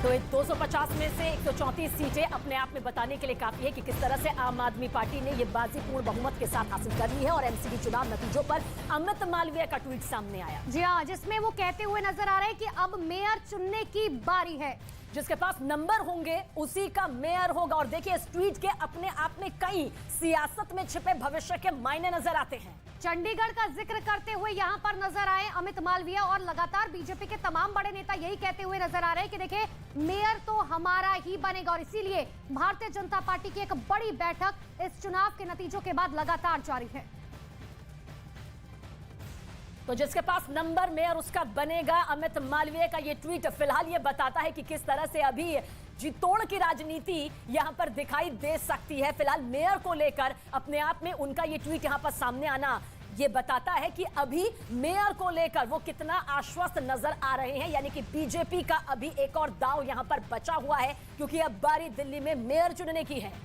तो 250 में से 134 सीटें अपने आप में बताने के लिए काफी है कि किस तरह से आम आदमी पार्टी ने ये बाजीपूर्ण बहुमत के साथ हासिल कर ली है। और एमसीडी चुनाव नतीजों पर अमित मालवीय का ट्वीट सामने आया। जी हाँ, जिसमें वो कहते हुए नजर आ रहे हैं कि अब मेयर चुनने की बारी है। जिसके पास नंबर होंगे उसी का मेयर होगा। और देखिए, इस ट्वीट के अपने आप में कई सियासत में छिपे भविष्य के मायने नजर आते हैं। चंडीगढ़ का जिक्र करते हुए यहां पर नजर आए अमित मालवीय और लगातार बीजेपी के तमाम बड़े नेता यही कहते हुए नजर आ रहे हैं कि देखिए, मेयर तो हमारा ही बनेगा। और इसीलिए भारतीय जनता पार्टी की एक बड़ी बैठक इस चुनाव के नतीजों के बाद लगातार जारी है। तो जिसके पास नंबर मेयर उसका बनेगा। अमित मालवीय का ये ट्वीट फिलहाल ये बताता है कि किस तरह से अभी जी तोड़ की राजनीति यहां पर दिखाई दे सकती है। फिलहाल मेयर को लेकर अपने आप में उनका ये ट्वीट यहां पर सामने आना ये बताता है कि अभी मेयर को लेकर वो कितना आश्वस्त नजर आ रहे हैं। यानी कि बीजेपी का अभी एक और दांव यहां पर बचा हुआ है, क्योंकि अब बारी दिल्ली में मेयर चुनने की है।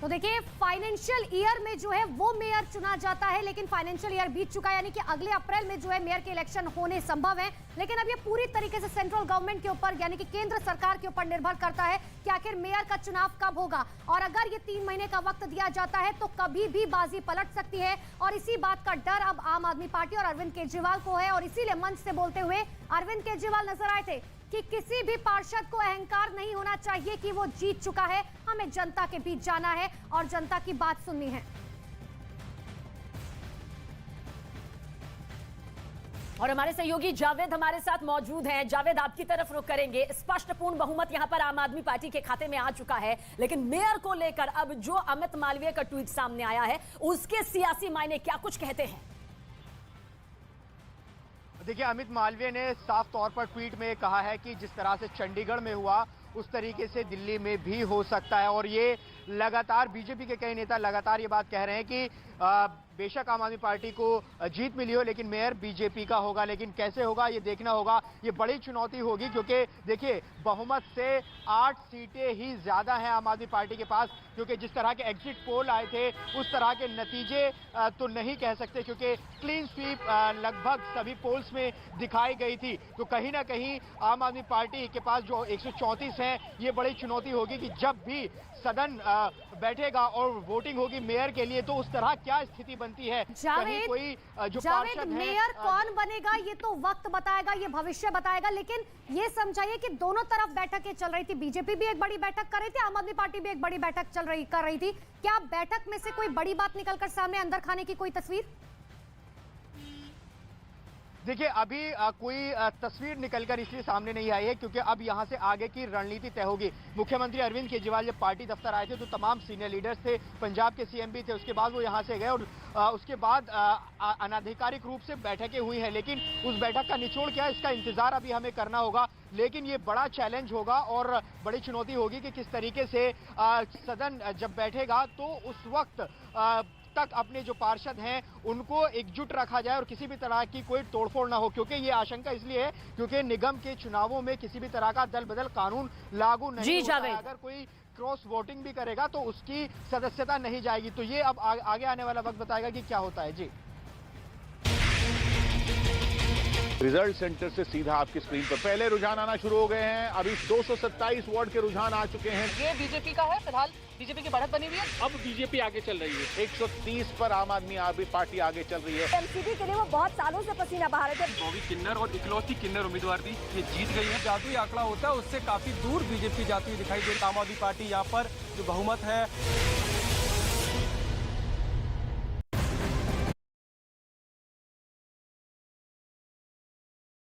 तो देखिए, फाइनेंशियल ईयर में जो है वो मेयर चुना जाता है, लेकिन फाइनेंशियल ईयर बीत चुका है। यानी कि अगले अप्रैल में जो है मेयर के इलेक्शन होने संभव है। लेकिन अब ये पूरी तरीके से सेंट्रल गवर्नमेंट के ऊपर, यानी कि केंद्र सरकार के ऊपर निर्भर करता है कि आखिर मेयर का चुनाव कब होगा। और अगर ये 3 महीने का वक्त दिया जाता है तो कभी भी बाजी पलट सकती है। और इसी बात का डर अब आम आदमी पार्टी और अरविंद केजरीवाल को है। और इसीलिए मंच से बोलते हुए अरविंद केजरीवाल नजर आए थे कि किसी भी पार्षद को अहंकार नहीं होना चाहिए कि वो जीत चुका है। हमें जनता के बीच जाना है और जनता की बात सुननी है। और हमारे सहयोगी जावेद हमारे साथ मौजूद हैं। जावेद, आपकी तरफ रुख करेंगे। स्पष्टपूर्ण बहुमत यहां पर आम आदमी पार्टी के खाते में आ चुका है, लेकिन मेयर को लेकर अब जो अमित मालवीय का ट्वीट सामने आया है उसके सियासी मायने क्या कुछ कहते हैं? देखिए, अमित मालवीय ने साफ तौर पर ट्वीट में कहा है कि जिस तरह से चंडीगढ़ में हुआ उस तरीके से दिल्ली में भी हो सकता है। और ये लगातार बीजेपी के कई नेता लगातार ये बात कह रहे हैं कि बेशक आम आदमी पार्टी को जीत मिली हो, लेकिन मेयर बीजेपी का होगा। लेकिन कैसे होगा ये देखना होगा। ये बड़ी चुनौती होगी, क्योंकि देखिए, बहुमत से 8 सीटें ही ज्यादा हैं आम आदमी पार्टी के पास। क्योंकि जिस तरह के एग्जिट पोल आए थे उस तरह के नतीजे तो नहीं कह सकते, क्योंकि क्लीन स्वीप लगभग सभी पोल्स में दिखाई गई थी। तो कहीं ना कहीं आम आदमी पार्टी के पास जो 134 हैं, ये बड़ी चुनौती होगी कि जब भी सदन बैठेगा और वोटिंग होगी मेयर के लिए, तो उस तरह क्या स्थिति बनती है। जावेद, कोई जो जावेद, मेयर कौन बनेगा ये तो वक्त बताएगा, ये भविष्य बताएगा। लेकिन ये समझाइए कि दोनों तरफ बैठकें चल रही थी। बीजेपी भी एक बड़ी बैठक कर रही थी, आम आदमी पार्टी भी एक बड़ी बैठक कर रही थी। क्या बैठक में से कोई बड़ी बात निकलकर सामने अंदर खाने की कोई तस्वीर? देखिए, अभी कोई तस्वीर निकलकर इसलिए सामने नहीं आई है क्योंकि अब यहां से आगे की रणनीति तय होगी। मुख्यमंत्री अरविंद केजरीवाल जब पार्टी दफ्तर आए थे तो तमाम सीनियर लीडर्स थे, पंजाब के सीएम भी थे। उसके बाद वो यहां से गए और उसके बाद अनाधिकारिक रूप से बैठकें हुई हैं। लेकिन उस बैठक का निचोड़ क्या है, इसका इंतजार अभी हमें करना होगा। लेकिन ये बड़ा चैलेंज होगा और बड़ी चुनौती होगी कि किस तरीके से सदन जब बैठेगा तो उस वक्त तक अपने जो पार्षद हैं उनको एकजुट रखा जाए और किसी भी तरह की कोई तोड़फोड़ ना हो। क्योंकि ये आशंका इसलिए है क्योंकि निगम के चुनावों में किसी भी तरह का दल बदल कानून लागू नहीं होता है। अगर कोई क्रॉस वोटिंग भी करेगा तो उसकी सदस्यता नहीं जाएगी। तो ये अब आगे आने वाला वक्त बताएगा कि क्या होता है। जी, रिजल्ट सेंटर से सीधा आपकी स्क्रीन पर पहले रुझान आना शुरू हो गए हैं। अभी 227 वार्ड के रुझान आ चुके हैं। ये बीजेपी का है, फिलहाल बीजेपी की बढ़त बनी हुई है। अब बीजेपी आगे चल रही है। 130 पर आम आदमी पार्टी आगे चल रही है। एमसीडी के लिए वो बहुत सालों से पसीना बहा रहे थे। बॉबी किन्नर और इकलौती किन्नर उम्मीदवार थी, ये जीत गई है। जादुई आंकड़ा होता है, उससे काफी दूर बीजेपी जाती हुई दिखाई दे रही। आम आदमी पार्टी यहाँ पर जो बहुमत है